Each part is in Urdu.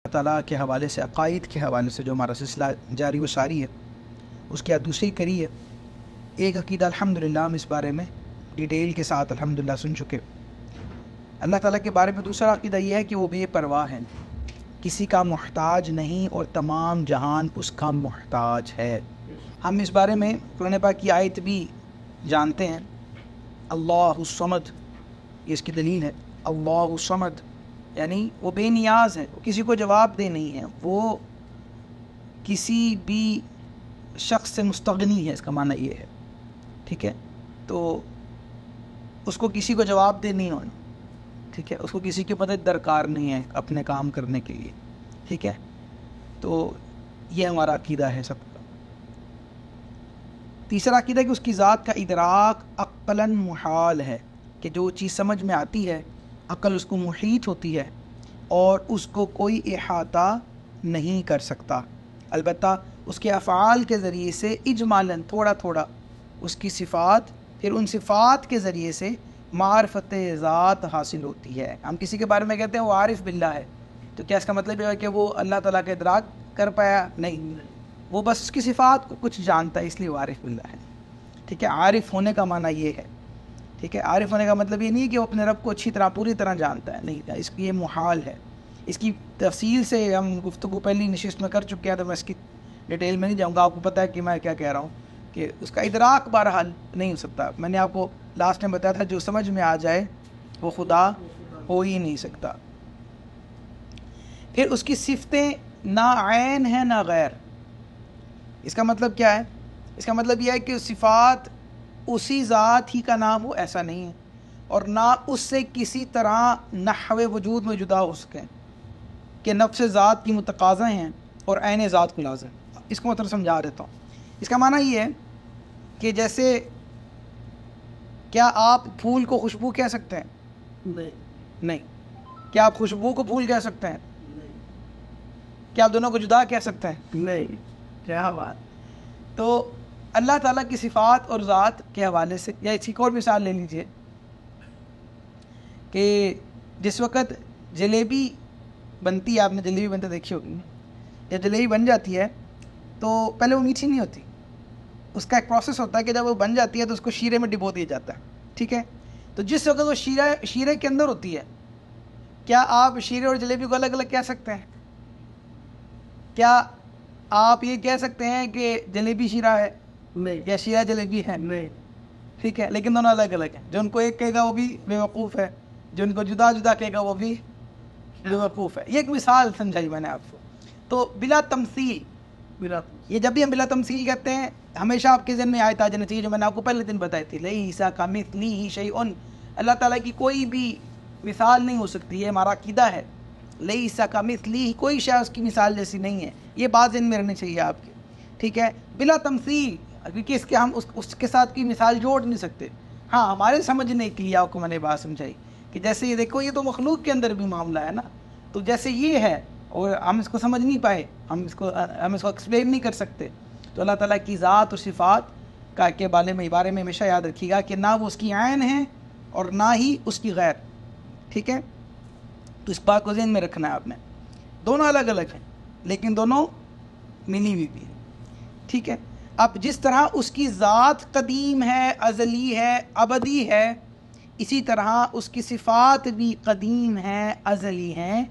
تعالیٰ کے حوالے سے، عقائد کے حوالے سے جو ہمارا سلسلہ جاری و ساری ہے، اس کی دوسری کڑی ہے۔ ایک عقیدہ الحمدللہ ہم اس بارے میں ڈیٹیل کے ساتھ الحمدللہ سن چکے۔ اللہ تعالیٰ کے بارے میں دوسرا عقیدہ یہ ہے کہ وہ بے پرواہ ہے، کسی کا محتاج نہیں اور تمام جہان اس کا محتاج ہے۔ ہم اس بارے میں قرآن پاک کی آیت بھی جانتے ہیں، اللہ الصمد، یہ اس کی دلیل ہے۔ اللہ الصمد یعنی وہ بے نیاز ہے، وہ کسی کو جواب دہ نہیں ہے، وہ کسی بھی شخص سے مستغنی ہے، اس کا معنی یہ ہے، ٹھیک ہے۔ تو اس کو کسی کو جواب دہ نہیں ہونا، ٹھیک ہے، اس کو کسی کی مدد درکار نہیں ہے اپنے کام کرنے کے لیے، ٹھیک ہے۔ تو یہ ہمارا عقیدہ ہے سب کا۔ تیسرا عقیدہ کہ اس کی ذات کا ادراک عقلاً محال ہے، کہ جو چیز سمجھ میں آتی ہے عقل اس کو محیط ہوتی ہے اور اس کو کوئی احاطہ نہیں کر سکتا۔ البتہ اس کے افعال کے ذریعے سے اجمالاً تھوڑا تھوڑا اس کی صفات، پھر ان صفات کے ذریعے سے معرفت ذات حاصل ہوتی ہے۔ ہم کسی کے بارے میں کہتے ہیں وہ عارف باللہ ہے، تو کیا اس کا مطلب یہ ہے کہ وہ اللہ تعالیٰ کا ادراک کر پایا؟ نہیں، وہ بس اس کی صفات کو کچھ جانتا ہے، اس لیے وہ عارف باللہ ہے، ٹھیک ہے۔ عارف ہونے کا معنی یہ ہے، ٹھیک ہے۔ عارف ہونے کا مطلب یہ نہیں ہے کہ وہ اپنے رب کو اچھی طرح پوری طرح جانتا ہے، نہیں، اس کی یہ محال ہے۔ اس کی تفصیل سے ہم گفتگو پہلی نشست میں کر چکے ہیں، تو میں اس کی ڈیٹیل میں نہیں جاؤں گا۔ آپ کو پتہ ہے کہ میں کیا کہہ رہا ہوں، کہ اس کا ادراک بہرحال نہیں ہو سکتا۔ میں نے آپ کو لاسٹ میں بتایا تھا جو سمجھ میں آ جائے وہ خدا ہو ہی نہیں سکتا۔ پھر اس کی صفتیں نہ عین ہیں نہ غیر۔ اس کا مطلب کیا ہے؟ اس کا مطلب یہ ہے کہ صفات اسی ذات ہی کا نام ہو، ایسا نہیں ہے، اور نہ اس سے کسی طرح نحو وجود میں جدا ہو سکیں کہ نفس ذات کی متقاضی ہیں اور عین ذات کو لازم۔ اس کو مطلب سمجھا دیتا ہوں۔ اس کا معنی یہ ہے کہ جیسے کیا آپ پھول کو خوشبو کہہ سکتے ہیں؟ نہیں۔ کیا آپ خوشبو کو پھول کہہ سکتے ہیں؟ کیا آپ دونوں کو جدا کہہ سکتے ہیں؟ نہیں۔ کیا بات! تو اللہ تعالیٰ کی صفات اور ذات کے حوالے سے، یا اس کی ایک اور مثال لے لیجئے کہ جس وقت جلیبی بنتی ہے، آپ نے جلیبی بنتے دیکھی ہوگی، یا جلیبی بن جاتی ہے تو پہلے وہ میٹھی نہیں ہوتی، اس کا ایک پروسیس ہوتا ہے کہ جب وہ بن جاتی ہے تو اس کو شیرے میں ڈبو دیا جاتا ہے، ٹھیک ہے۔ تو جس وقت وہ شیرے کے اندر ہوتی ہے، کیا آپ شیرے اور جلیبی کو الگ الگ کہہ سکتے ہیں؟ کیا آپ یہ کہہ سکتے ہیں کہ جلیبی شیرہ ہے یا شیرہ جلیبی ہے؟ نہیں، ٹھیک ہے، لیکن دونوں الگ الگ ہیں۔ جو ان کو ایک کہے گا وہ بھی بے وقوف ہے، جو ان کو جدا جدا کہے گا وہ بھی بے وقوف ہے۔ یہ ایک مثال سمجھائی میں نے آپ کو۔ تو بلا تمثیل، یہ جب بھی ہم بلا تمثیل کہتے ہیں، ہمیشہ آپ کے ذہن میں آیت آ جانا چاہیے جو میں نے آپ کو پہلے دن بتائی تھی، لیس کمثلہ شیء۔ اللہ تعالیٰ کی کوئی بھی مثال نہیں ہو سکتی، یہ ہمارا عقیدہ ہے۔ لیس کمثلہ، کوئی شے اس کی مثال جیسی نہیں ہے، یہ بات ذہن میں رہنی چاہیے آپ کے، ٹھیک ہے۔ بلا تمثیل، کیونکہ اس کے ہم اس کے ساتھ کی مثال جوڑ نہیں سکتے۔ ہاں، ہمارے سمجھنے کے لیے آپ کو میں نے بات سمجھائی کہ جیسے یہ دیکھو، یہ تو مخلوق کے اندر بھی معاملہ ہے نا، تو جیسے یہ ہے اور ہم اس کو سمجھ نہیں پائے، ہم اس کو ایکسپلین نہیں کر سکتے، تو اللہ تعالیٰ کی ذات اور صفات کا کے بارے میں ہمیشہ یاد رکھیے گا کہ نہ وہ اس کی عین ہے اور نہ ہی اس کی غیر، ٹھیک ہے۔ تو اس بات کو ذہن میں رکھنا ہے آپ نے، دونوں الگ الگ ہیں لیکن دونوں ملی ہوئی بھی ہیں، ٹھیک ہے۔ اب جس طرح اس کی ذات قدیم ہے، ازلی ہے، ابدی ہے، اسی طرح اس کی صفات بھی قدیم ہیں، ازلی ہیں،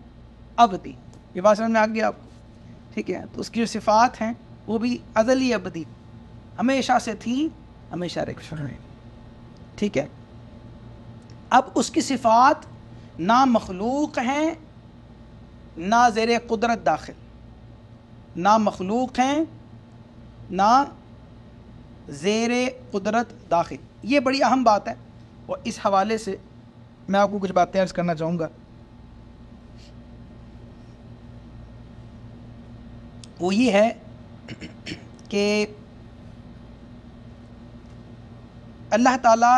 ابدی۔ یہ بات سمجھ میں آ گیا آپ کو، ٹھیک ہے۔ تو اس کی جو صفات ہیں وہ بھی ازلی ابدی، ہمیشہ سے تھی، ہمیشہ رہے، ٹھیک ہے۔ اب اس کی صفات نہ مخلوق ہیں نہ زیر قدرت داخل، نہ مخلوق ہیں نہ زیر قدرت داخل۔ یہ بڑی اہم بات ہے، اور اس حوالے سے میں آپ کو کچھ باتیں عرض کرنا چاہوں گا۔ وہ یہ ہے کہ اللہ تعالیٰ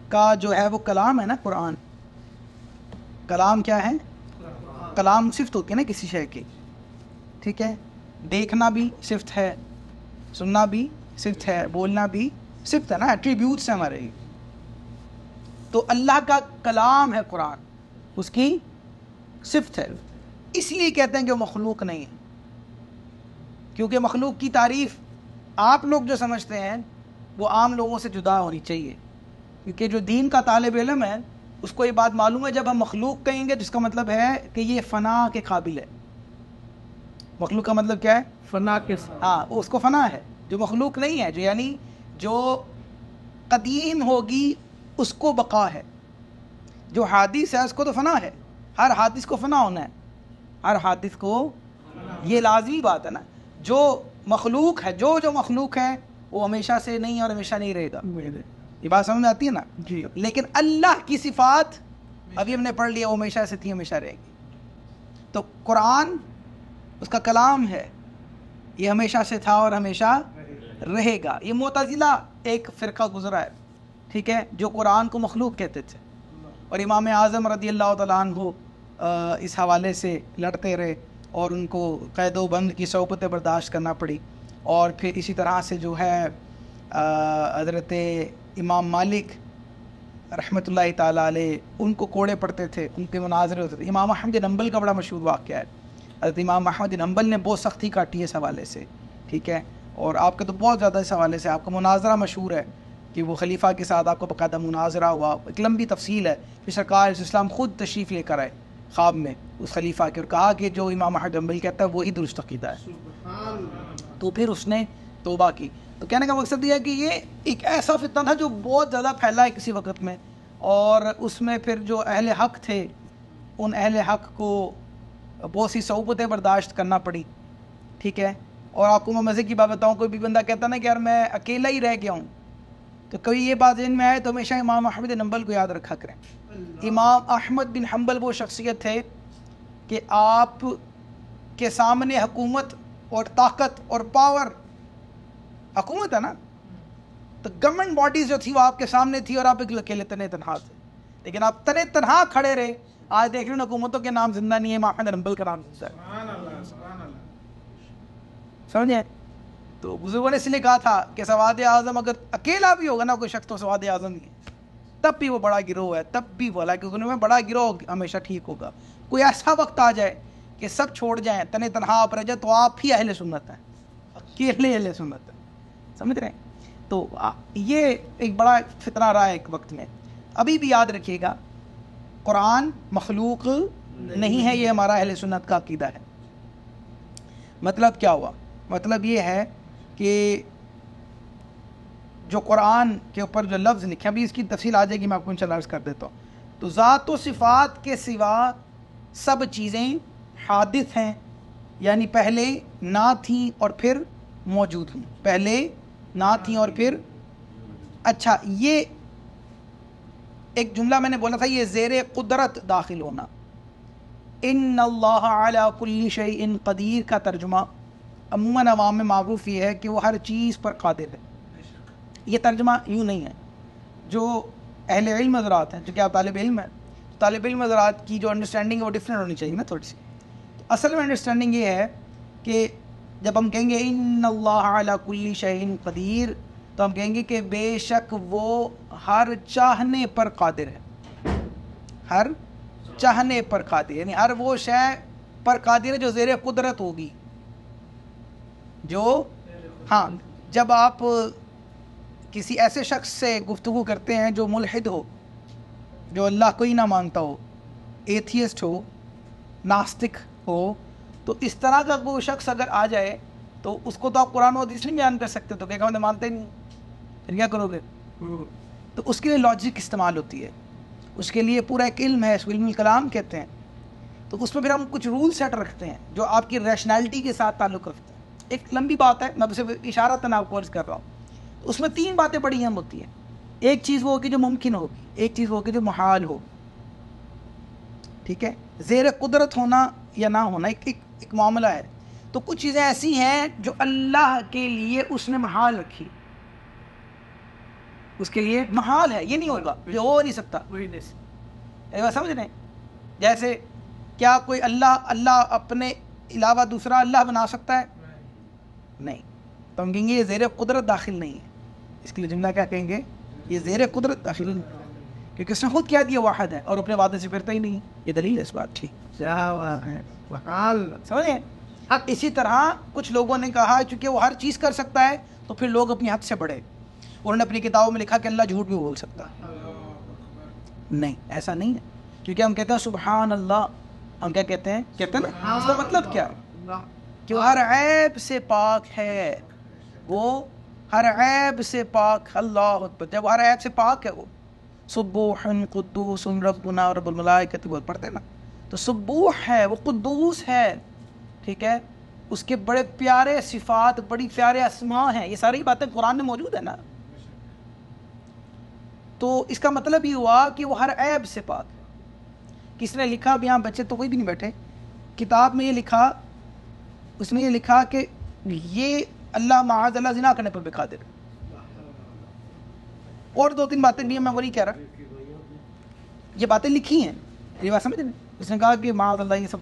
کا جو ہے وہ کلام ہے نا، قرآن، کلام کیا ہے؟ کلام صفت ہوتی ہے نا کسی شے کی، ٹھیک ہے۔ دیکھنا بھی صفت ہے، سننا بھی صفت ہے، بولنا بھی صفت ہے نا، ایٹریبیوٹس ہیں ہمارے۔ تو اللہ کا کلام ہے قرآن، اس کی صفت ہے، اس لیے کہتے ہیں کہ وہ مخلوق نہیں ہے، کیونکہ مخلوق کی تعریف آپ لوگ جو سمجھتے ہیں وہ عام لوگوں سے جدا ہونی چاہیے، کیونکہ جو دین کا طالب علم ہے اس کو یہ بات معلوم ہے جب ہم مخلوق کہیں گے تو اس کا مطلب ہے کہ یہ فنا کے قابل ہے۔ مخلوق کا مطلب کیا ہے؟ فنا کے ہاں، اس کو فنا ہے۔ جو مخلوق نہیں ہے، جو یعنی جو قدیم ہوگی اس کو بقا ہے، جو حادث ہے اس کو تو فنا ہے، ہر حادث کو فنا ہونا ہے، ہر حادث کو، یہ لازمی بات ہے نا۔ جو مخلوق ہے، جو مخلوق ہے وہ ہمیشہ سے نہیں اور ہمیشہ نہیں رہے گا، یہ بات سمجھ میں آتی ہے نا؟ جی۔ لیکن اللہ کی صفات ابھی ہم نے پڑھ لیا، وہ ہمیشہ سے تھی، ہمیشہ رہے گی۔ تو قرآن اس کا کلام ہے، یہ ہمیشہ سے تھا اور ہمیشہ رہے گا۔ یہ معتزلہ ایک فرقہ گزرا ہے، ٹھیک ہے، جو قرآن کو مخلوق کہتے تھے، اور امام اعظم رضی اللہ تعالیٰ عنہ اس حوالے سے لڑتے رہے اور ان کو قید و بند کی صحبتیں برداشت کرنا پڑی، اور پھر اسی طرح سے جو ہے حضرت امام مالک رحمۃ اللہ تعالیٰ علیہ ان کو کوڑے پڑتے تھے، ان کے مناظرے ہوتے تھے۔ امام احمد بن حنبل کا بڑا مشہور واقعہ ہے، حضرت امام احمد بن حنبل نے بہت سختی کاٹی ہے اس حوالے سے، ٹھیک ہے، اور آپ کا تو بہت زیادہ اس حوالے سے آپ کا مناظرہ مشہور ہے کہ وہ خلیفہ کے ساتھ آپ کا باقاعدہ مناظرہ ہوا، ایک لمبی تفصیل ہے، پھر سرکار علیہ السلام خود تشریف لے کر آئے خواب میں اس خلیفہ کے، اور کہا کہ جو امام احمد بن حنبل کہتا ہے وہی درست عقیدہ ہے، تو پھر اس نے توبہ کی۔ تو کہنے کا مقصد یہ ہے کہ یہ ایک ایسا فتنہ تھا جو بہت زیادہ پھیلا ہے کسی وقت میں، اور اس میں پھر جو اہل حق تھے ان اہل حق کو بہت سی صعوبتیں برداشت کرنا پڑی، ٹھیک ہے۔ اور آپ کو میں مزے کی بات بتاؤں، کوئی بھی بندہ کہتا نا کہ یار میں اکیلا ہی رہ گیا ہوں، تو کبھی یہ بات ذہن میں آئے تو ہمیشہ امام احمد بن حنبل کو یاد رکھا کریں۔ امام احمد بن حنبل وہ شخصیت تھے کہ آپ کے سامنے حکومت اور طاقت اور پاور، حکومت ہے نا، تو گورنمنٹ باڈیز جو تھی وہ آپ کے سامنے تھی اور آپ ایک اکیلے تنے تنہا تھے، لیکن آپ تنے تنہا کھڑے رہے۔ آج دیکھ رہے ہیں حکومتوں کے نام زندہ نہیں ہے، امام احمد بن حنبل کا نام زندہ ہے، سمجھے؟ تو بزرگوں نے اس لیے کہا تھا کہ سواد اعظم اگر اکیلا بھی ہوگا نا کوئی شخص تو سواد اعظم ہی ہے، تب بھی وہ بڑا گروہ ہے، تب بھی بولا کہ ان میں بڑا گروہ ہمیشہ ٹھیک ہوگا۔ کوئی ایسا وقت آ جائے کہ سب چھوڑ جائیں، تنے تنہا آپ رہ جائے، تو آپ ہی اہل سنت ہیں، اکیلے اہل سنت ہیں، سمجھ رہے ہیں؟ تو یہ ایک بڑا فتنہ رہا ہے ایک وقت میں۔ ابھی بھی یاد رکھیے گا، قرآن مخلوق نہیں ہے، یہ ہمارا اہل سنت کا عقیدہ ہے۔ مطلب کیا ہوا؟ مطلب یہ ہے کہ جو قرآن کے اوپر جو لفظ لکھے، ابھی اس کی تفصیل آ جائے گی، میں آپ کو انشاءاللہ عرض کر دیتا ہوں۔ تو ذات و صفات کے سوا سب چیزیں حادث ہیں، یعنی پہلے نہ تھیں اور پھر موجود ہوں، پہلے نہ تھیں اور پھر، اچھا یہ ایک جملہ میں نے بولا تھا، یہ زیر قدرت داخل ہونا، ان اللہ علی کل شیء قدیر کا ترجمہ عموماً عوام میں معروف یہ ہے کہ وہ ہر چیز پر قادر ہے۔ یہ ترجمہ یوں نہیں ہے، جو اہل علم حضرات ہیں، جو کہ آپ طالب علم ہیں، طالب علم حضرات کی جو انڈرسٹینڈنگ ہے وہ ڈفرینٹ ہونی چاہیے نا تھوڑی سی۔ تو اصل میں انڈرسٹینڈنگ یہ ہے کہ جب ہم کہیں گے ان اللہ علی کل شیء قدیر، تو ہم کہیں گے کہ بے شک وہ ہر چاہنے پر قادر ہے، ہر چاہنے پر قادر، یعنی ہر وہ شے پر قادر ہے جو زیر قدرت ہوگی، جو ہاں جب آپ کسی ایسے شخص سے گفتگو کرتے ہیں جو ملحد ہو، جو اللہ کو ہی نہ مانتا ہو، ایتھیسٹ ہو، ناستک ہو، تو اس طرح کا وہ شخص اگر آ جائے تو اس کو تو آپ قرآن و حدیث نہیں بیان کر سکتے، تو کہا میں مانتے نہیں، پھر کیا کرو گے؟ تو اس کے لیے لاجک استعمال ہوتی ہے، اس کے لیے پورا ایک علم ہے، اس کو علم الکلام کہتے ہیں۔ تو اس میں پھر ہم کچھ رول سیٹ رکھتے ہیں جو آپ کی ریشنالٹی کے ساتھ تعلق رکھتے ہیں۔ ایک لمبی بات ہے، میں صرف اشارتاً آپ کو عرض کر رہا ہوں۔ اس میں تین باتیں بڑی اہم ہوتی ہیں، ایک چیز وہ ہوگی جو ممکن ہوگی، ایک چیز وہ ہوگی جو محال ہو، ٹھیک ہے، زیر قدرت ہونا یا نہ ہونا ایک معاملہ ہے۔ تو کچھ چیزیں ایسی ہیں جو اللہ کے لیے اس نے محال رکھی، اس کے لیے محال ہے، یہ نہیں ہوگا، یہ ہو نہیں سکتا، سمجھ رہے ہیں؟ جیسے کیا کوئی اللہ اپنے علاوہ دوسرا اللہ بنا سکتا ہے؟ نہیں، تو ہم کہیں گے یہ زیر قدرت داخل نہیں ہے۔ اس کے لیے جملہ کیا کہیں گے؟ یہ زیر قدرت داخل نہیں، کیونکہ اس نے خود کیا دیا واحد ہے اور اپنے وعدے سے پھرتا ہی نہیں، یہ دلیل ہے اس بات کی. سمجھے؟ اسی طرح کچھ لوگوں نے کہا چونکہ وہ ہر چیز کر سکتا ہے تو پھر لوگ اپنی حد سے بڑھے. انہوں نے اپنی کتابوں میں لکھا کہ اللہ جھوٹ بھی بول سکتا ہے. نہیں، ایسا نہیں ہے. کیونکہ ہم کہتے ہیں سبحان اللہ، ہم کیا کہتے ہیں نا، اس کا مطلب کیا ہے کہ وہ ہر عیب سے پاک ہے. وہ ہر عیب سے پاک. اللہ اکبر. جب ہر عیب سے پاک ہے وہ سبوح قدوس ربنا رب الملائکۃ وہ پڑھتے ہیں نا، تو سبوح ہے، وہ قدوس ہے. ٹھیک ہے، اس کے بڑے پیارے صفات، بڑی پیارے اسماء ہیں. یہ ساری باتیں قرآن میں موجود ہیں نا. تو اس کا مطلب یہ ہوا کہ وہ ہر عیب سے پاک ہے. کس نے لکھا؟ اب یہاں بچے تو کوئی بھی نہیں بیٹھے. کتاب میں یہ لکھا، اس میں یہ لکھا کہ یہ اللہ معاذ اللہ زنا کرنے پر بھی قادر. اور 2-3 باتیں بھی ہیں، میں وہ نہیں کہہ رہا. یہ باتیں لکھی ہیں، یہ بات سمجھ رہے ہیں. اس نے کہا کہ معاذ اللہ یہ سب،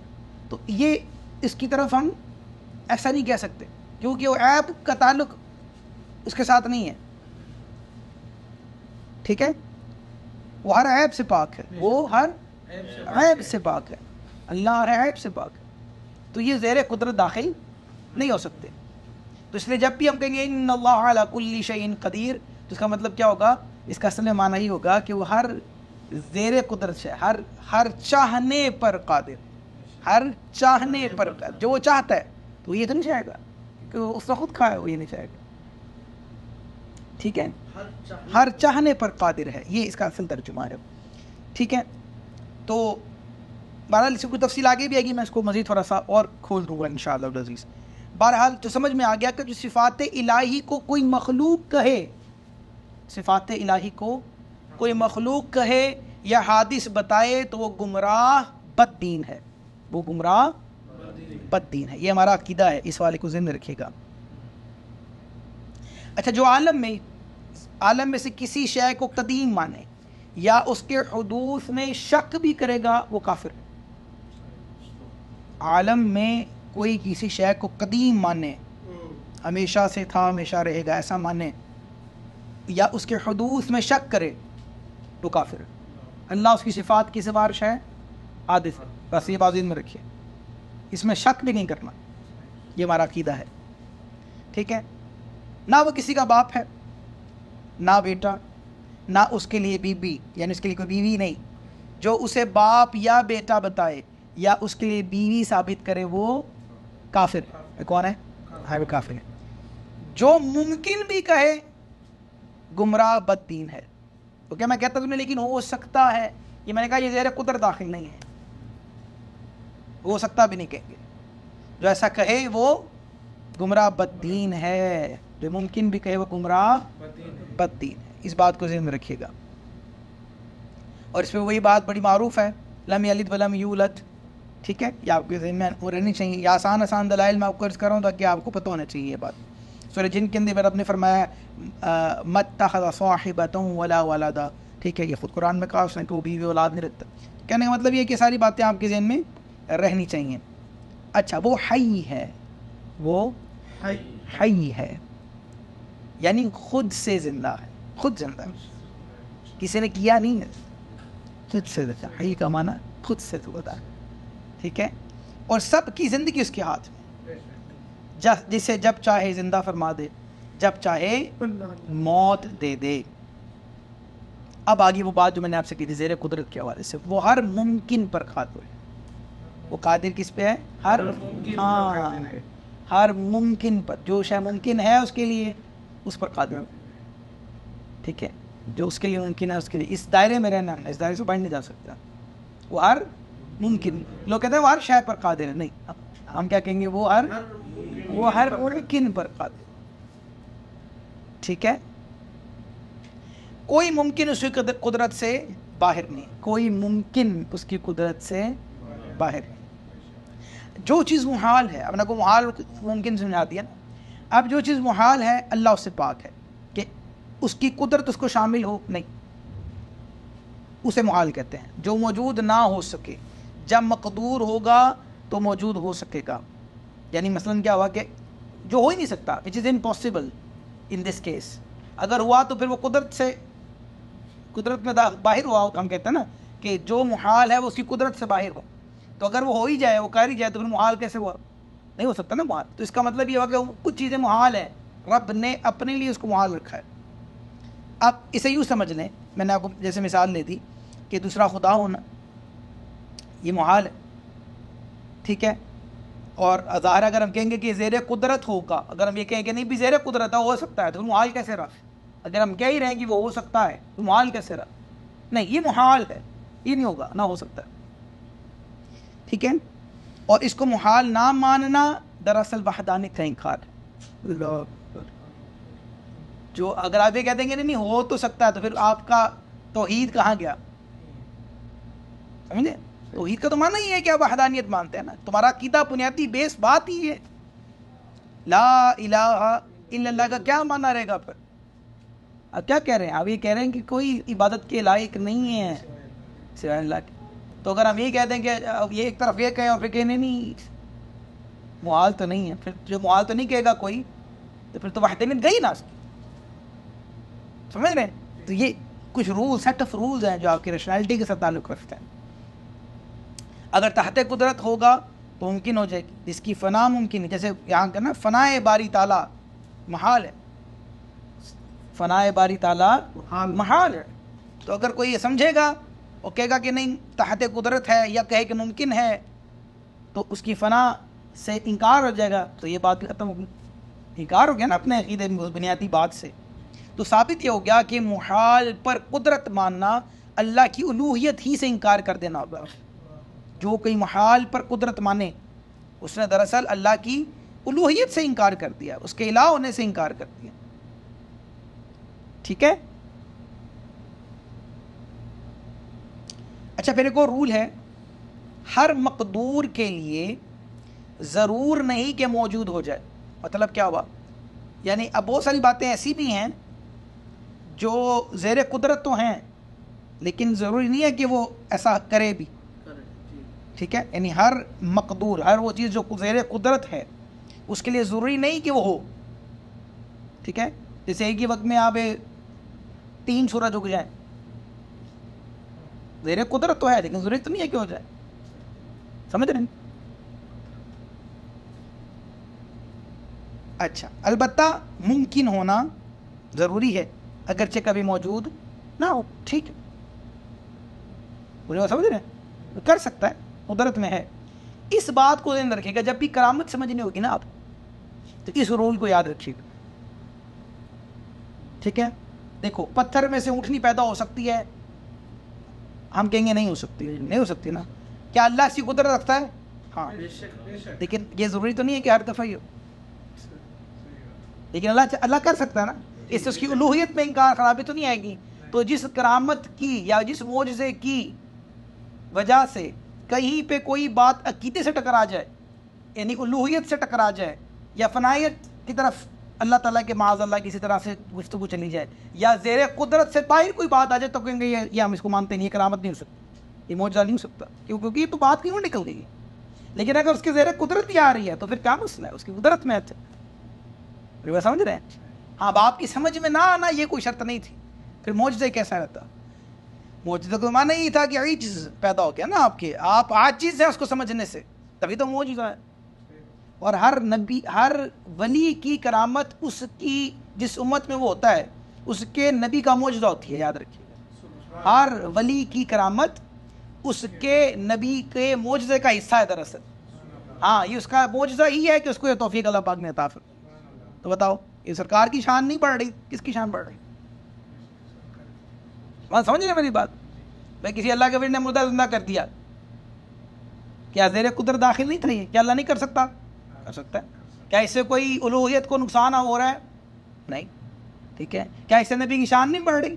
تو یہ اس کی طرف ہم ایسا نہیں کہہ سکتے کیونکہ وہ عیب کا تعلق اس کے ساتھ نہیں ہے. ٹھیک ہے، وہ ہر عیب سے پاک ہے. وہ ہر عیب سے پاک ہے. اللہ ہر عیب سے پاک ہے. تو یہ زیر قدرت داخل نہیں ہو سکتے. تو اس لیے جب بھی ہم کہیں گے ان اللہ علی کل شیء قدیر، تو اس کا مطلب کیا ہوگا؟ اس کا اصل میں معنی یہ ہوگا کہ وہ ہر زیر قدرت ہے، ہر چاہنے پر قادر. ہر چاہنے پر قادر. جو وہ چاہتا ہے تو یہ تو نہیں چاہے گا کہ اس نے خود کھایا، وہ یہ نہیں چاہے گا. ٹھیک ہے، ہر چاہنے پر قادر ہے. یہ اس کا اصل ترجمہ ہے. ٹھیک ہے، تو بہرحال اس کی کوئی تفصیل آگے بھی آئے گی، میں اس کو مزید تھوڑا سا اور کھول دوں گا انشاءاللہ العزیز. بہرحال تو سمجھ میں آ گیا کہ جو صفات الہی کو کوئی مخلوق کہے، صفات الہی کو کوئی مخلوق کہے یا حادث بتائے تو وہ گمراہ بد دین ہے. وہ گمراہ بد دین ہے. یہ ہمارا عقیدہ ہے، اس والے کو ذہن میں رکھیے گا. اچھا، جو عالم میں سے کسی شے کو قدیم مانے یا اس کے حدوث میں شک بھی کرے گا وہ کافر ہے. عالم میں کوئی کسی شے کو قدیم مانے، ہمیشہ سے تھا ہمیشہ رہے گا ایسا مانے، یا اس کے حدوث میں شک کرے تو کافر ہے. اللہ اس کی صفات کی سفارش ہے حادث ہے. بس یہ بات ذہن میں رکھیے، اس میں شک بھی نہیں کرنا. یہ ہمارا عقیدہ ہے. ٹھیک ہے، نہ وہ کسی کا باپ ہے، نہ بیٹا، نہ اس کے لیے بیوی، یعنی اس کے لیے کوئی بیوی نہیں. جو اسے باپ یا بیٹا بتائے یا اس کے لیے بیوی ثابت کرے وہ کافر ہے. کون ہے؟ وہ کافر ہے. جو ممکن بھی کہے گمراہ بد دین ہے. تو کیا میں کہتا تمہیں لیکن ہو سکتا ہے، یہ میں نے کہا یہ زیر قدرت داخل نہیں ہے. ہو سکتا بھی نہیں کہیں گے. جو ایسا کہے وہ گمراہ بد دین ہے. جو ممکن بھی کہے وہ گمراہ بد دین ہے. اس بات کو ذہن میں رکھیے گا. اور اس میں وہی بات بڑی معروف ہے، لم یلد ولم یولد. ٹھیک ہے، یہ آپ کے ذہن میں رہنی چاہیے. یہ آسان دلائل میں آپ کو عرض کر رہا ہوں تاکہ آپ کو پتہ ہونا چاہیے یہ بات. سورہ جن کے اندر رب نے فرمایا مَتَّخَذَ صَاحِبَةً وَلَا وَلَدًا. ٹھیک ہے، یہ خود قرآن میں کہا اس نے کہ وہ بیوی اولاد نہیں رکھتا. کہنے کا مطلب یہ کہ ساری باتیں آپ کے ذہن میں رہنی چاہیے. اچھا، وہ حی ہے. وہ حی ہے یعنی خود سے زندہ ہے. خود زندہ ہے، کسی نے کیا نہیں ہے، خود سے زندہ. حی کا معنی خود سے زندہ ہے. ٹھیک ہے، اور سب کی زندگی اس کے ہاتھ میں، جسے جب چاہے زندہ فرما دے، جب چاہے موت دے دے. اب آگے وہ بات جو میں نے آپ سے کی تھی زیر قدرت کے حوالے سے. وہ ہر ممکن پر قادر ہے. وہ قادر کس پہ ہے؟ ہر ممکن پر. جو شے ممکن ہے اس کے لیے اس پر قادر ہے. ٹھیک ہے، جو اس کے لیے ممکن ہے اس کے لیے اس دائرے میں رہنا ہے، اس دائرے سے باہر نہیں جا سکتا. وہ ہر ممکن، لوگ کہتے ہیں وہ ہر شے پر قادر ہے. نہیں، ہم کیا کہیں گے؟ وہ ہر ممکن پر قادر. ٹھیک ہے، کوئی ممکن اس کی قدرت سے باہر نہیں. کوئی ممکن اس کی قدرت سے باہر نہیں. جو چیز محال ہے، اب کو محال ممکن سمجھا دیا نا. اب جو چیز محال ہے اللہ اس سے پاک ہے کہ اس کی قدرت اس کو شامل ہو نہیں، اسے محال کہتے ہیں. جو موجود نہ ہو سکے، جب مقدور ہوگا تو موجود ہو سکے گا. یعنی مثلا کیا ہوا کہ جو ہو ہی نہیں سکتا، وچ is impossible in this case. اگر ہوا تو پھر وہ قدرت میں باہر ہوا. ہم کہتے ہیں نا کہ جو محال ہے وہ اس کی قدرت سے باہر ہو. تو اگر وہ ہو ہی جائے, وہ کر ہی جائے, تو پھر محال کیسے ہوا؟ نہیں ہو سکتا نا محال. تو اس کا مطلب یہ ہوا کہ کچھ چیزیں محال ہیں, رب نے اپنے لیے اس کو محال رکھا ہے. اب اسے یوں سمجھ لیں, میں نے آپ کو جیسے مثال لے دی کہ دوسرا خدا ہونا یہ محال ہے, ٹھیک ہے. اور ظاہر اگر ہم کہیں گے کہ زیر قدرت ہوگا, اگر ہم یہ کہیں کہ نہیں بھی زیر قدرت ہے ہو سکتا ہے, تو محال کیسے رہا؟ اگر ہم کہہ ہی رہے ہیں کہ وہ ہو سکتا ہے تو محال کیسے رہا؟ نہیں, یہ محال ہے, یہ نہیں ہوگا, نہ ہو سکتا ہے, ٹھیک ہے. اور اس کو محال نہ ماننا دراصل وحدانیت کا انکار ہے. جو اگر آپ یہ کہتے ہیں کہ نہیں ہو تو سکتا ہے, تو پھر آپ کا توحید کہاں گیا؟ سمجھے؟ توحید کا تو معنی ہی ہے کہ آپ وحدانیت مانتے ہیں نا. تمہارا عقیدہ بنیادی بیس بات ہی ہے. لا الہ الا اللہ کا کیا معنی رہے گا پھر؟ اب کیا کہہ رہے ہیں؟ آپ یہ کہہ رہے ہیں کہ کوئی عبادت کے لائق نہیں ہے سوائے اللہ کے. تو اگر ہم یہ کہہ دیں کہ اب یہ ایک طرف یہ کہیں اور پھر کہنے نہیں محال تو نہیں ہے, پھر جو محال تو نہیں کہے گا کوئی, تو پھر تو وحدانیت گئی نا اس کی. سمجھ رہے ہیں؟ تو یہ کچھ رول, سیٹ آف رولز ہیں جو آپ کی ریشنلٹی کے ساتھ تعلق رکھتے ہیں. اگر تحت قدرت ہوگا تو ممکن ہو جائے گی, جس کی فنا ممکن ہے. جیسے یہاں کا نا فنائے باری تعالیٰ محال ہے, فنائے باری تعالیٰ محال ہے. تو اگر کوئی یہ سمجھے گا اور کہے گا کہ نہیں تحت قدرت ہے, یا کہے کہ ممکن ہے, تو اس کی فنا سے انکار ہو جائے گا. تو یہ بات بھی ختم ہوگی, انکار ہو گیا نا اپنے عقیدے بنیادی بات سے. تو ثابت یہ ہو گیا کہ محال پر قدرت ماننا اللہ کی الوہیت ہی سے انکار کر دینا ہوگا. جو کوئی محال پر قدرت مانے اس نے دراصل اللہ کی الوہیت سے انکار کر دیا, اس کے الہ ہونے سے انکار کر دیا. ٹھیک ہے. اچھا, پھر ایک اور رول ہے, ہر مقدور کے لیے ضرور نہیں کہ موجود ہو جائے. مطلب کیا ہوا؟ یعنی اب بہت ساری باتیں ایسی بھی ہیں جو زیر قدرت تو ہیں, لیکن ضروری نہیں ہے کہ وہ ایسا کرے بھی. ٹھیک ہے, یعنی ہر مقدور, ہر وہ چیز جو زیر قدرت ہے اس کے لیے ضروری نہیں کہ وہ ہو. ٹھیک ہے, جیسے ایک ہی وقت میں آپ 3 سورج اگ جائیں, زیر قدرت تو ہے لیکن ضروری تو نہیں ہے کہ ہو جائے. سمجھ رہے ہیں؟ اچھا, البتہ ممکن ہونا ضروری ہے اگرچہ کبھی موجود نہ ہو. ٹھیک ہے, مجھے سمجھ رہے ہیں؟ کر سکتا ہے, قدرت میں ہے. اس بات کو ذہن رکھیے گا جب بھی کرامت سمجھنی ہوگی نا آپ, تو اس رول کو یاد رکھیے گا. ٹھیک ہے, دیکھو پتھر میں سے اونٹنی پیدا ہو سکتی ہے, ہم کہیں گے نہیں ہو سکتی. نہیں ہو سکتی نا. کیا اللہ اس کی قدرت رکھتا ہے؟ ہاں, لیکن یہ ضروری تو نہیں ہے کہ ہر دفعہ ہی ہو. لیکن اللہ کر سکتا ہے نا, اس سے اس کی الوہیت میں انکار خرابی تو نہیں آئے گی. تو جس کرامت کی یا جس معجزے کی وجہ سے کہیں پہ کوئی بات عقیدے سے ٹکرا جائے, یعنی الوہیت سے ٹکرا جائے, یا فنائیت کی طرف اللہ تعالیٰ کے معاذ اللہ کسی طرح سے گفتگو چلی جائے, یا زیر قدرت سے باہر کوئی بات آ جائے, تو کہیں گے یہ ہم اس کو مانتے نہیں, یہ کرامت نہیں ہو سکتی, یہ معجزہ نہیں ہو سکتا, کیونکہ یہ تو بات کیوں نکل گئی. لیکن اگر اس کے زیر قدرت بھی آ رہی ہے تو پھر کیا مسئلہ ہے, اس کی قدرت میں ہے. سمجھ رہے ہیں؟ ہاں, باپ کی سمجھ میں نہ آنا یہ کوئی شرط نہیں تھی. پھر معجزہ کیسا رہتا؟ معجزہ کو معنی یہ تھا کہ عجز پیدا ہو گیا نا آپ کے, آپ عاجز ہیں اس کو سمجھنے سے, تبھی تو معجزہ ہے. اور ہر نبی, ہر ولی کی کرامت اس کی جس امت میں وہ ہوتا ہے اس کے نبی کا معجزہ ہوتی ہے, یاد رکھیے گا. ہر ولی کی کرامت اس کے نبی کے معجزے کا حصہ ہے دراصل. ہاں, یہ اس کا معجزہ ہی ہے کہ اس کو یہ توفیق اللہ پاک نے عطا فرمائی. تو بتاؤ, یہ سرکار کی شان نہیں بڑھ رہی, کس کی شان بڑھ رہی؟ بات سمجھ رہے میری بات؟ بھائی کسی اللہ کے ولی نے مردہ زندہ کر دیا, کیا زیر قدرت داخل نہیں تھا یہ؟ کیا اللہ نہیں کر سکتا؟ کر سکتا ہے. کیا اس سے کوئی الوہیت کو نقصان ہو رہا ہے؟ نہیں. ٹھیک ہے, کیا اس سے نبی کی شان نہیں بڑھ رہی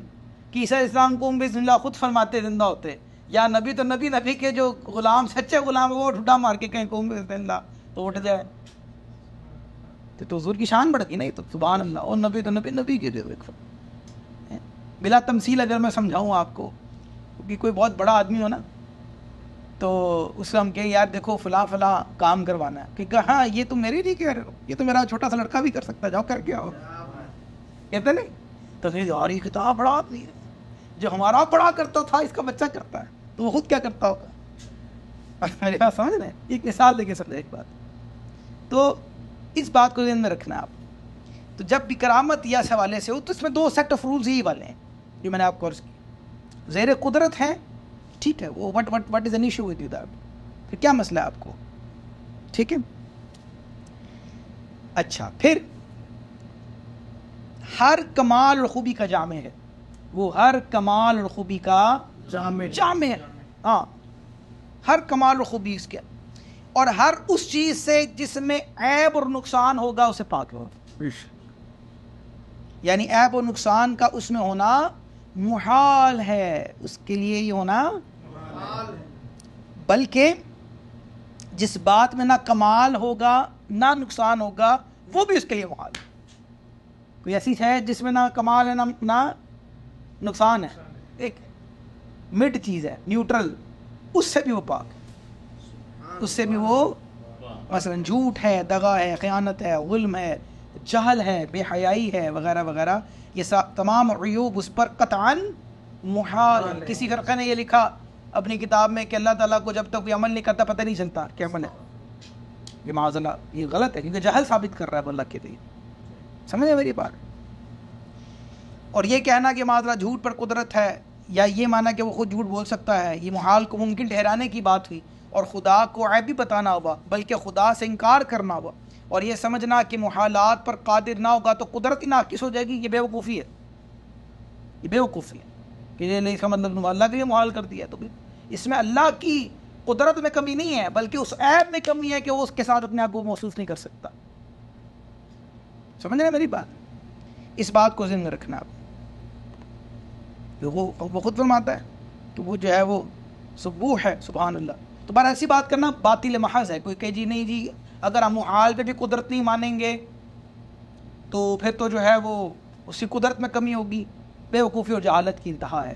کہ عیسیٰ علیہ السلام کو بسم اللہ خود فرماتے زندہ ہوتے, یا نبی تو نبی کے جو غلام سچے غلام وہ ٹھڈا مار کے کہیں کو بسم اللہ تو اٹھ جائے, تو حضور کی شان بڑھ گئی. نہیں تو سبحان اللہ, اور نبی تو نبی کے جو بلا تمثیل اگر میں سمجھاؤں آپ کو, کیونکہ کوئی بہت بڑا آدمی ہو نا تو اس سے ہم کہیں یار دیکھو فلاں فلاں کام کروانا ہے, کہ ہاں یہ تم میرے لیے کہہ رہے ہو, یہ تو میرا چھوٹا سا لڑکا بھی کر سکتا ہے, جاؤ کر کے آؤ. کہتے نہیں تو یار یہ کتاب بڑا آدمی ہے, جو ہمارا پڑھا کرتا تھا اس کا بچہ کرتا ہے, تو وہ خود کیا کرتا ہوگا؟ میری بات سمجھ رہے ہیں؟ ایک مثال دے کے سمجھے ایک بات. تو اس بات کو ذہن میں رکھنا آپ. تو جب بھی کرامت یا اس حوالے سے ہو تو اس میں دو سیٹ آف رولز یہی والے ہیں جو میں نے آپ کو عرض کی. زیر قدرت ہیں ٹھیک ہے, وہ what is an issue with you that, پھر کیا مسئلہ ہے آپ کو, ٹھیک ہے. اچھا, پھر ہر کمال اور خوبی کا جامع ہے, وہ ہر کمال اور خوبی کا جامع ہے. ہاں, ہر کمال اور خوبی اس کے, اور ہر اس چیز سے جس میں عیب اور نقصان ہوگا اسے پاک ہوگا. یعنی عیب اور نقصان کا اس میں ہونا محال ہے, اس کے لیے یہ ہونا محال ہے. بلکہ جس بات میں نہ کمال ہوگا نہ نقصان ہوگا وہ بھی اس کے لیے محال ہے. کوئی ایسی ہے جس میں نہ کمال ہے نہ نقصان ہے, ایک مڈ چیز ہے, نیوٹرل, اس سے بھی وہ پاک ہے. اس سے بھی وہ مثلا جھوٹ ہے, دغا ہے, خیانت ہے, غلم ہے, جہل ہے, بے حیائی ہے, وغیرہ وغیرہ, یہ تمام عیوب اس پر قطعاً محال ہے. کسی فرقہ نے یہ لکھا اپنی کتاب میں کہ اللہ تعالیٰ کو جب تک کوئی عمل نہیں کرتا پتہ نہیں چلتا کیا عمل ہے. یہ معاذ اللہ یہ غلط ہے, کیونکہ جہل ثابت کر رہا ہے اللہ کے لیے. سمجھے میری بات؟ اور یہ کہنا کہ معاذ اللہ جھوٹ پر قدرت ہے, یا یہ مانا کہ وہ خود جھوٹ بول سکتا ہے, یہ محال کو ممکن ٹھہرانے کی بات ہوئی. اور خدا کو عیب بھی بتانا ہوا, بلکہ خدا سے انکار کرنا ہوا, اور یہ سمجھنا کہ محالات پر قادر نہ ہوگا تو قدرت ہی ناقص ہو جائے گی. یہ بے وقوفی ہے, یہ بے وقوفی ہے کہ یہ نہیں سمجھ اللہ کے لیے محال کر دیا. تو اس میں اللہ کی قدرت میں کمی نہیں ہے, بلکہ اس عیب میں کمی ہے کہ وہ اس کے ساتھ اپنے آپ کو محسوس نہیں کر سکتا. سمجھ رہے ہیں میری بات؟ اس بات کو ذہن میں رکھنا آپ. وہ خود فرماتا ہے کہ وہ جو ہے وہ سبوح ہے, سبحان اللہ. تو بار ایسی بات کرنا باطل محض ہے. کوئی کہ جی نہیں جی اگر ہم محال پہ بھی قدرت نہیں مانیں گے تو پھر تو جو ہے وہ اس کی قدرت میں کمی ہوگی. بے وقوفی اور جہالت کی انتہا ہے,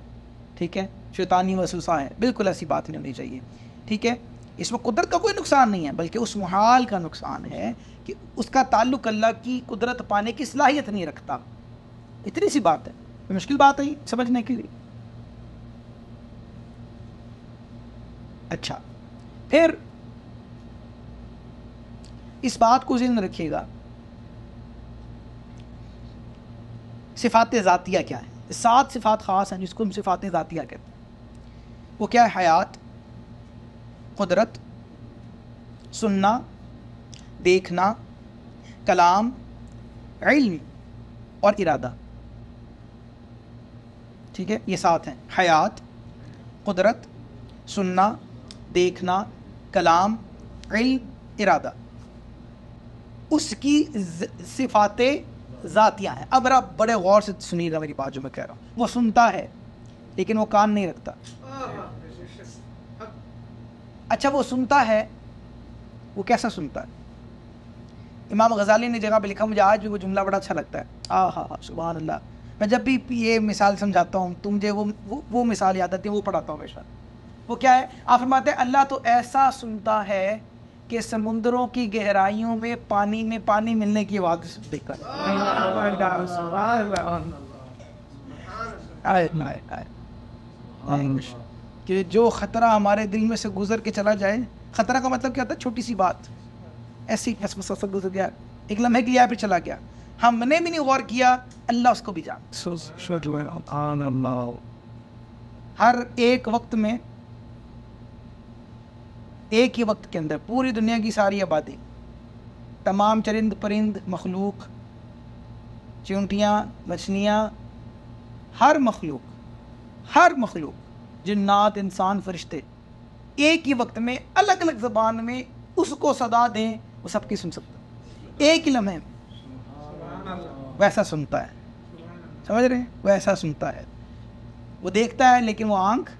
ٹھیک ہے, شیطانی وسوسہ ہے. بالکل ایسی بات نہیں ہونی چاہیے, ٹھیک ہے. اس میں قدرت کا کوئی نقصان نہیں ہے, بلکہ اس محال کا نقصان ہے کہ اس کا تعلق اللہ کی قدرت پانے کی صلاحیت نہیں رکھتا. اتنی سی بات ہے, مشکل بات ہے سمجھنے کے لیے. اچھا, پھر اس بات کو ذہن میں رکھیے گا, صفات ذاتیہ کیا ہے؟ 7 صفات خاص ہیں جس کو ہم صفات ذاتیہ کہتے ہیں. وہ کیا ہے؟ حیات, قدرت, سننا, دیکھنا, کلام, علم اور ارادہ. ٹھیک ہے, یہ 7 ہیں. حیات, قدرت, سننا, دیکھنا, کلام, علم, ارادہ. اس کی صفات ذاتیہ ہیں. اب آپ بڑے غور سے سنیے گا میری بات جو میں کہہ رہا ہوں. وہ سنتا ہے لیکن وہ کان نہیں رکھتا. اچھا, وہ سنتا ہے, وہ کیسا سنتا ہے؟ امام غزالی نے جگہ پہ لکھا, مجھے آج بھی وہ جملہ بڑا اچھا لگتا ہے. ہاں سبحان اللہ. میں جب بھی یہ مثال سمجھاتا ہوں تو مجھے وہ مثال یاد آتی ہے, وہ پڑھاتا ہوں ہمیشہ. وہ کیا ہے؟ آپ فرماتے ہیں اللہ تو ایسا سنتا ہے کہ سمندروں کی گہرائیوں میں پانی ملنے کی آواز دیکھتا ہے کہ جو خطرہ ہمارے دل میں سے گزر کے چلا جائے. خطرہ کا مطلب کیا ہوتا ہے؟ چھوٹی سی بات ایسی گزر گیا, ایک لمحے کے لیے پھر چلا گیا, ہم نے بھی نہیں غور کیا, اللہ اس کو بھی جان. ہر ایک وقت میں, ایک ہی وقت کے اندر پوری دنیا کی ساری آبادی, تمام چرند پرند مخلوق, چونٹیاں, مچھلیاں, ہر مخلوق, جنات, انسان, فرشتے, ایک ہی وقت میں الگ الگ زبان میں اس کو صدا دیں, وہ سب کی سن سکتا ہے ایک ہی لمحے میں. ویسا سنتا ہے, سمجھ رہے ہیں؟ ویسا سنتا ہے. وہ دیکھتا ہے لیکن وہ آنکھ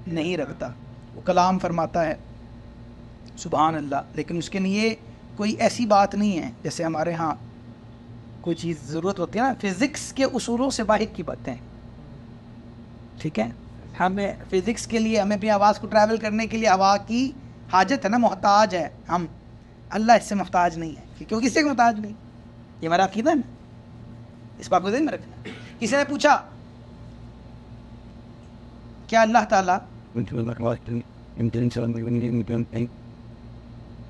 نہیں رکھتا. وہ کلام فرماتا ہے, سبحان اللہ, لیکن اس کے لیے کوئی ایسی بات نہیں ہے جیسے ہمارے ہاں کوئی چیز ضرورت ہوتی ہے نا, فزکس کے اصولوں سے باہر کی باتیں, ٹھیک ہے. ہمیں فزکس کے لیے, ہمیں اپنی آواز کو ٹریول کرنے کے لیے ہوا کی حاجت ہے نا, محتاج ہے ہم. اللہ اس سے محتاج نہیں ہے, کیوں کسی کو محتاج نہیں. یہ ہمارا عقیدہ ہے نا, اس بات کو ذہن میں رکھنا. کسی نے پوچھا کیا اللہ تعالیٰ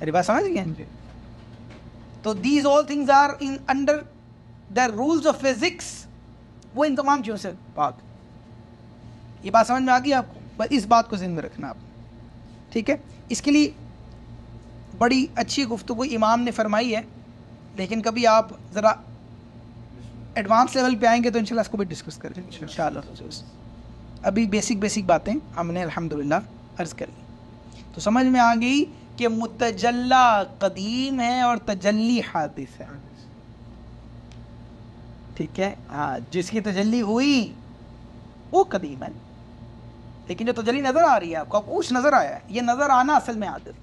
میری بات سمجھ گئے؟ تو these all things are in under the rules of physics, وہ ان تمام چیزوں سے پاک. یہ بات سمجھ میں آ گئی آپ کو؟ بس اس بات کو ذہن میں رکھنا آپ. ٹھیک ہے، اس کے لیے بڑی اچھی گفتگو امام نے فرمائی ہے، لیکن کبھی آپ ذرا ایڈوانس لیول پہ آئیں گے تو انشاءاللہ اس کو بھی ڈسکس کریں گے انشاءاللہ. ابھی بیسک باتیں ہم نے الحمدللہ عرض کر لی. تو سمجھ میں آ گئی کہ متجلی قدیم ہے اور تجلی حادث ہے. ٹھیک ہے، ہاں، جس کی تجلی ہوئی وہ قدیم ہے، لیکن جو تجلی نظر آ رہی ہے آپ کو، آپ اوش نظر آیا ہے، یہ نظر آنا اصل میں حادث.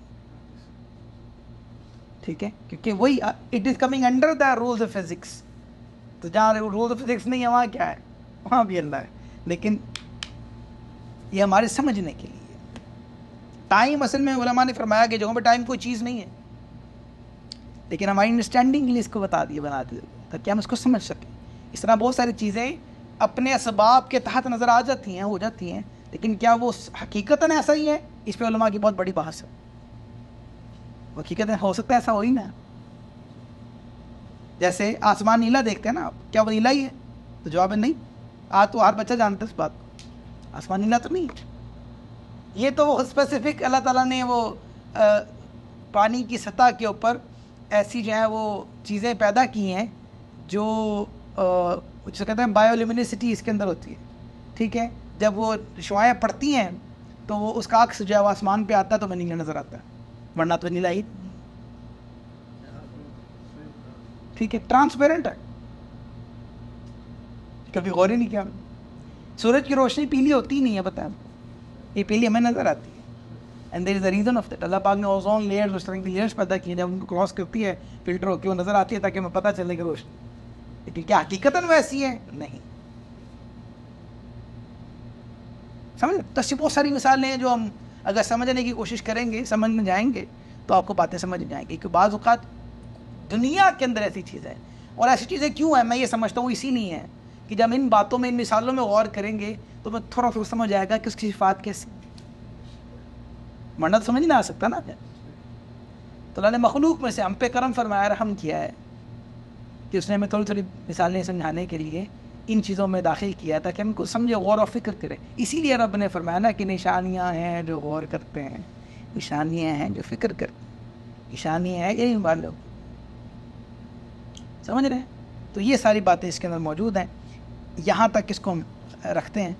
ٹھیک ہے، کیونکہ وہی it is coming under the rules of physics. تو جہاں رولز آف فزکس نہیں ہے وہاں کیا ہے؟ وہاں بھی اللہ ہے. لیکن یہ ہمارے سمجھنے کے لیے. ٹائم اصل میں علماء نے فرمایا کہ جگہوں پہ ٹائم کوئی چیز نہیں ہے، لیکن ہماری انڈرسٹینڈنگ کے لیے اس کو بنا دیا تاکہ ہم اس کو سمجھ سکیں. اس طرح بہت ساری چیزیں اپنے اسباب کے تحت نظر آ جاتی ہیں، ہو جاتی ہیں، لیکن کیا وہ حقیقتاً ایسا ہی ہے؟ اس پہ علماء کی بہت بڑی بحث ہے. حقیقتاً ہو سکتا ہے ایسا ہو ہی نا. جیسے آسمان نیلا دیکھتے ہیں نا آپ، کیا وہ نیلا ہی ہے؟ تو جواب ہے نہیں. آج تو ہر بچہ جانتا ہے اس بات کو، آسمان نیلا تو نہیں ہے. یہ تو وہ اسپیسیفک اللہ تعالیٰ نے وہ پانی کی سطح کے اوپر ایسی جو ہیں وہ چیزیں پیدا کی ہیں جو جسے کہتے ہیں بایولومینسٹی اس کے اندر ہوتی ہے. ٹھیک ہے، جب وہ شعائیں پڑتی ہیں تو وہ اس کا عکس جو ہے وہ آسمان پہ آتا ہے تو میں نیلا نظر آتا ہے، ورنہ تو نیلا ہی. ٹھیک ہے، ٹرانسپیرنٹ ہے. کبھی غور ہی نہیں کیا. سورج کی روشنی پیلی ہوتی نہیں ہے، بتائیں، یہ پیلی ہمیں نظر آتی ہے. And there is a reason of that. Allah پاک نے اوزون لیئرز اس طرح کی لیئرز پیدا کی ہیں، جب ان کو کراس کرتی ہے فلٹر ہو کے وہ نظر آتی ہے تاکہ ہمیں پتہ چلے کہ روشنی. لیکن کیا حقیقتاً وہ ایسی ہے؟ نہیں. سمجھ؟ تو ایسی بہت ساری مثالیں ہیں جو ہم اگر سمجھنے کی کوشش کریں گے، سمجھنے جائیں گے تو آپ کو باتیں سمجھ جائیں گی. کہ بعض اوقات دنیا کے اندر ایسی چیزیں ہیں، اور ایسی چیزیں کیوں ہیں میں یہ سمجھتا ہوں اسی لیے ہیں کہ جب ان باتوں میں، ان مثالوں میں غور کریں گے تو میں تھوڑا تھوڑا سمجھ آئے گا کہ اس کی صفات کیسی، ورنہ تو سمجھ نہیں آ سکتا نا. تو اللہ نے مخلوق میں سے ہم پہ کرم فرمایا، رحم کیا ہے کہ اس نے ہمیں تھوڑی تھوڑی مثالیں سمجھانے کے لیے ان چیزوں میں داخل کیا تاکہ ہم کو سمجھے، غور و فکر کریں. اسی لیے رب نے فرمایا نا کہ نشانیاں ہیں جو غور کرتے ہیں، نشانیاں ہیں جو فکر کرتے ہیں، نشانیاں ہیں یہی مان لو. سمجھ رہے ہیں؟ تو یہ ساری باتیں اس کے اندر موجود ہیں. یہاں تک اس کو ہم رکھتے ہیں.